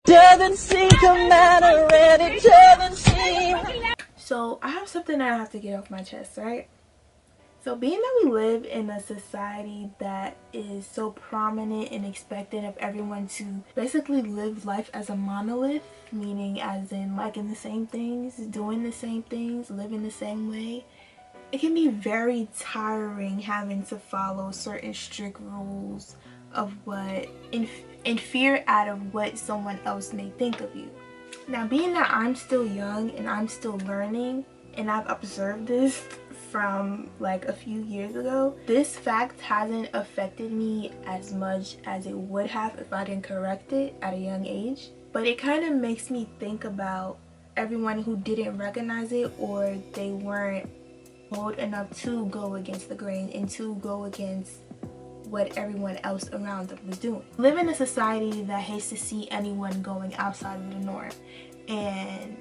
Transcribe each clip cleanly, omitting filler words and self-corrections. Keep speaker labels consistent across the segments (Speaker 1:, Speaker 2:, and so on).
Speaker 1: Doesn't seem to matter and it doesn't seem. So I have something that I have to get off my chest, right? So being that we live in a society that is so prominent and expected of everyone to basically live life as a monolith, meaning as in liking the same things, doing the same things, living the same way, it can be very tiring having to follow certain strict rules of what, in fear out of what someone else may think of you. Now, being that I'm still young and I'm still learning, and I've observed this from like a few years ago, this fact hasn't affected me as much as it would have if I didn't correct it at a young age. But it kind of makes me think about everyone who didn't recognize it, or they weren't bold enough to go against the grain and to go against what everyone else around them was doing. We live in a society that hates to see anyone going outside of the norm, and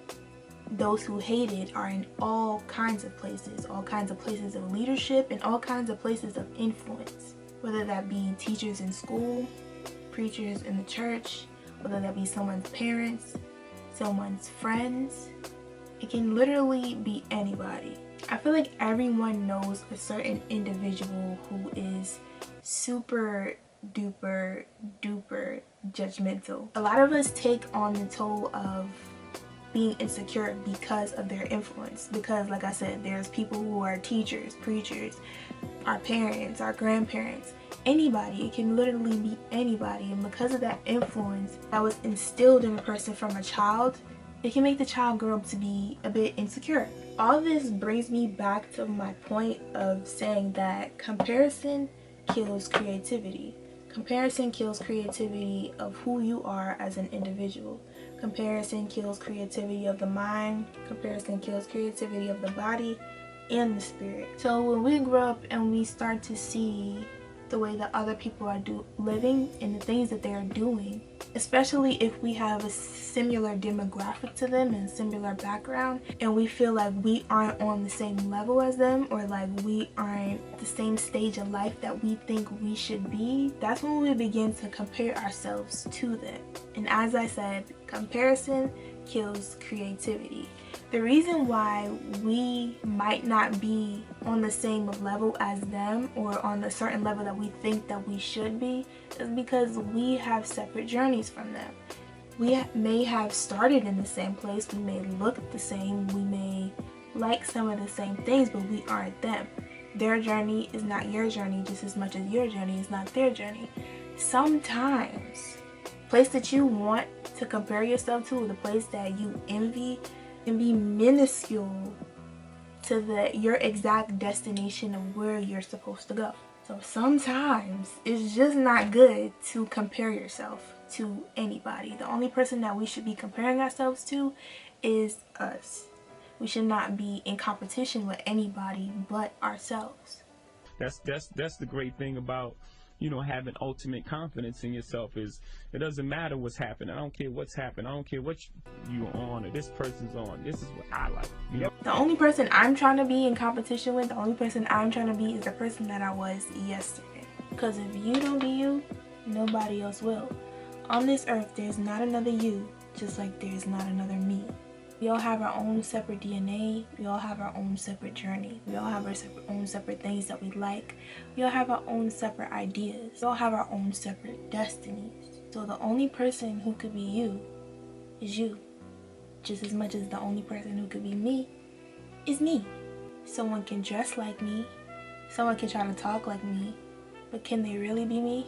Speaker 1: those who hate it are in all kinds of places of leadership and all kinds of places of influence, whether that be teachers in school, preachers in the church, whether that be someone's parents, someone's friends. It can literally be anybody. I feel like everyone knows a certain individual who is super duper judgmental. A lot of us take on the toll of being insecure because of their influence, because like I said, there's people who are teachers, preachers, our parents, our grandparents, anybody. It can literally be anybody, and because of that influence that was instilled in a person from a child, it can make the child grow up to be a bit insecure. All this brings me back to my point of saying that comparison kills creativity. Comparison kills creativity of who you are as an individual. Comparison kills creativity of the mind. Comparison kills creativity of the body and the spirit. So when we grow up and we start to see the way that other people are living and the things that they are doing, especially if we have a similar demographic to them and similar background, and we feel like we aren't on the same level as them, or like we aren't the same stage of life that we think we should be, that's when we begin to compare ourselves to them. And as I said, comparison kills creativity. The reason why we might not be on the same level as them, or on a certain level that we think that we should be, is because we have separate journeys from them. We may have started in the same place, we may look the same, we may like some of the same things, but we aren't them. Their journey is not your journey just as much as your journey is not their journey. Sometimes the place that you want to compare yourself to, or the place that you envy, can be minuscule to your exact destination of where you're supposed to go. So sometimes it's just not good to compare yourself to anybody. The only person that we should be comparing ourselves to is us. We should not be in competition with anybody but ourselves.
Speaker 2: That's the great thing about, having ultimate confidence in yourself, is it doesn't matter what's happening. I don't care what's happening. I don't care what you're on or this person's on. This is what I like.
Speaker 1: The only person I'm trying to be in competition with, the only person I'm trying to be, is the person that I was yesterday. Because if you don't be you, nobody else will. On this earth, there's not another you, just like there's not another me. We all have our own separate DNA. We all have our own separate journey. We all have our own separate things that we like. We all have our own separate ideas. We all have our own separate destinies. So the only person who could be you is you. Just as much as the only person who could be me is me. Someone can dress like me. Someone can try to talk like me. But can they really be me?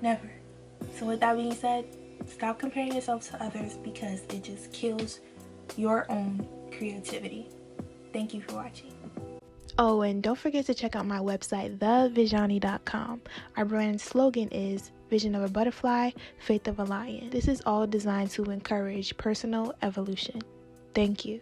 Speaker 1: Never. So with that being said, stop comparing yourself to others, because it just kills your own creativity. Thank you for watching. Oh, and don't forget to check out my website, thevisiani.com. Our brand slogan is Vision of a Butterfly, Faith of a Lion. This is all designed to encourage personal evolution. Thank you.